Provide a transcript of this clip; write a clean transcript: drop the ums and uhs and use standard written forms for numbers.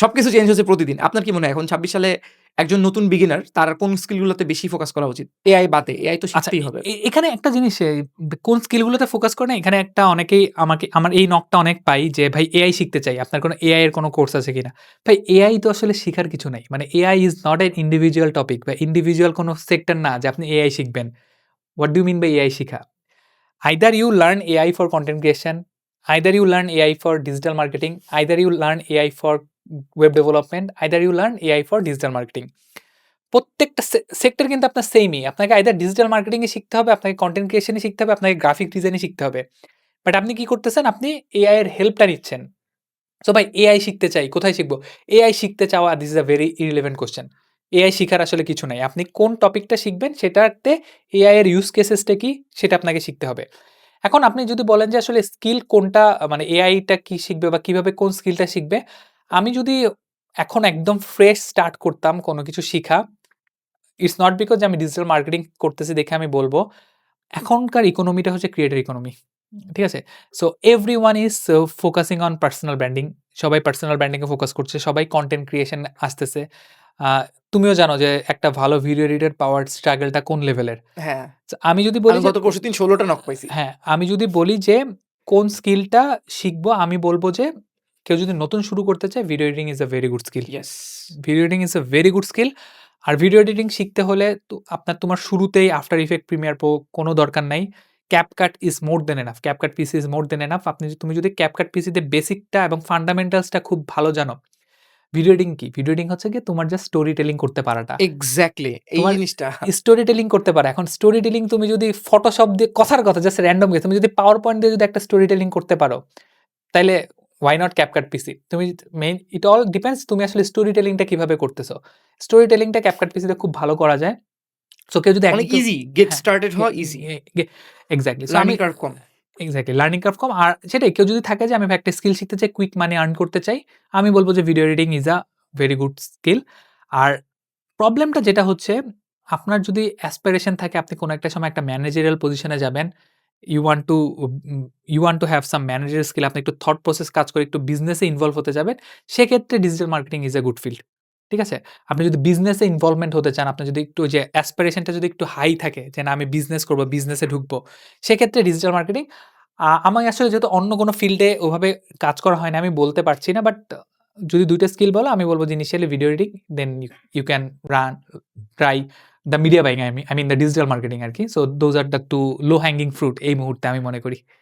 সবকিছু চেঞ্জ হচ্ছে প্রতিদিন। আপনার কি মনে হয় এখন ২৬ সালে একজন নতুন বিগিনার তার কোন স্কিলগুলোতে বেশি ফোকাস করা উচিত? এআই বাদে। এআই তো আচ্ছা, শিখতেই হবে। এখানে একটা জিনিস কোন স্কিলগুলোতে ফোকাস করে না, এখানে একটা অনেকেই আমার এই নকটা অনেক পাই যে, "ভাই এআই শিখতে চাই। আপনার কোনো এআই এর কোনো কোর্স আছে কিনা?" ভাই এআই তো আসলে শিখার কিছু নাই। মানে AI is not an individual topic বা ইন্ডিভিজুয়াল কোনো সেক্টর না যে আপনি এআই শিখবেন। What do you mean by AI শিখা? Either you learn AI for content creation, either you learn AI for digital marketing, either you learn AI for web development, either you learn AI for digital marketing. প্রত্যেকটা sector কিন্তু আপনার সেমই। আপনাকে either digital marketing এ শিখতে হবে, আপনাকে content creation এ শিখতে হবে, আপনাকে গ্রাফিক ডিজাইন এ শিখতে হবে। বাট আপনি কি করতেছেন? আপনি এআই এর হেল্পটা নিচ্ছেন। সো ভাই এআই শিখতে চাই, কোথায় শিখবো? এআই শিখতে চাওয়া this is a very irrelevant question. AI শিখার আসলে কিছু নাই। আপনি কোন টপিকটা শিখবেন সেটাতে এআই এর ইউজ কেসেসটা কি সেটা আপনাকে শিখতে হবে। এখন আপনি যদি বলেন যে আসলে স্কিল কোনটা, মানে এআইটা কি শিখবে বা কিভাবে কোন স্কিলটা শিখবে? আমি যদি এখন একদম ফ্রেশ স্টার্ট করতাম কোনো কিছু শিখা, ইটস নট বিকজ আমি ডিজিটাল মার্কেটিং করতেছি দেখে আমি বলব। এখনকার ইকোনমিটা হচ্ছে ক্রিয়েটর ইকোনমি। ঠিক আছে? So everyone is focusing on personal branding. সবাই পার্সোনাল ব্র্যান্ডিং এ ফোকাস করছে। সবাই কনটেন্ট ক্রিয়েশন আসতেছে। আ তুমিও জানো যে একটা ভালো ভিডিও এডিটর পাওয়ার স্ট্রাগলটা কোন লেভেলের। হ্যাঁ, সো আমি যদি বলি আমি যে গত পরশুদিন ১৬ টা নক পাইছি। হ্যাঁ, আমি যদি বলি যে কোন স্কিলটা শিখবো, আমি বলব যে কেউ যদি নতুন শুরু করতে চায়, video editing is a very good skill. Yes. Video editing is a very good skill. আর ভিডিও এডিটিং শিখতে হলে তো তোমার শুরুতেই আফটার ইফেক্ট, প্রিমিয়ার প্রো কোনো দরকার নাই। CapCut is more than enough. CapCut PC is more than enough. তুমি যদি CapCut পিসিতে বেসিকটা এবং ফান্ডামেন্টালসটা খুব ভালো জানো। ভিডিও এডিটিং কি? ভিডিও এডিটিং হচ্ছে গিয়ে তোমার জাস্ট স্টোরি টেলিং করতে পারাটা। এক্সাক্টলি এই তোমার জিনিসটা। স্টোরি টেলিং করতে পারা। এখন স্টোরি টেলিং তুমি যদি ফটোশপ দিয়ে, কথার কথা জাস্ট র‍্যান্ডম গেস, তুমি যদি পাওয়ার পয়েন্ট দিয়ে যদি একটা স্টোরি টেলিং করতে পারো, তাইলে why not CapCut পিসি? তুমি মেইন ইট অল ডিপেন্ডস তুমি আসলে স্টোরি টেলিংটা কিভাবে করতেছো। স্টোরি টেলিংটা CapCut পিসিতে খুব ভালো করা যায়। সো কেউ যদি অনেক একটু ইজি। গেট হ্যাঁ, স্টার্টেড হওয়া ইজি। এক্সাক্টলি। সো আমি লার্নিং কার্ভ কম। এক্সাক্টলি লার্নিং কার্ভ কম। আর সেটাই, কেউ যদি থাকে যে আমি ভাই একটা স্কিল শিখতে চাই, কুইক মানি আর্ন করতে চাই, আমি বলব যে video editing is a very good skill. আর প্রবলেমটা যেটা হচ্ছে, আপনার যদি অ্যাসপিরেশন থাকে আপনি কোনো একটা সময় একটা ম্যানেজারিয়াল পজিশনে যাবেন, you want to you want to have some managerial skill, আপনি একটু থট প্রসেস কাজ করে একটু বিজনেসে ইনভলভ হতে যাবেন, সেক্ষেত্রে digital marketing is a good field. ঠিক আছে? আপনি যদি বিজনেসে ইনভলভমেন্ট হতে চান, আপনার যদি একটু যে অ্যাসপিরেশনটা যদি একটু হাই থাকে যে না আমি বিজনেস করব, বিজনেসে ঢুকবো, সেক্ষেত্রে ডিজিটাল মার্কেটিং। আমি আসলে যেহেতু অন্য কোনো ফিল্ডে ওভাবে কাজ করা হয় না, আমি বলতে পারছি না। বাট যদি ২ টা স্কিল বলো, আমি বলব যে initially video editing, then you can try the media buying, I mean the digital marketing আরকি। So those are the 2 low hanging fruit এই মুহূর্তে আমি মনে করি।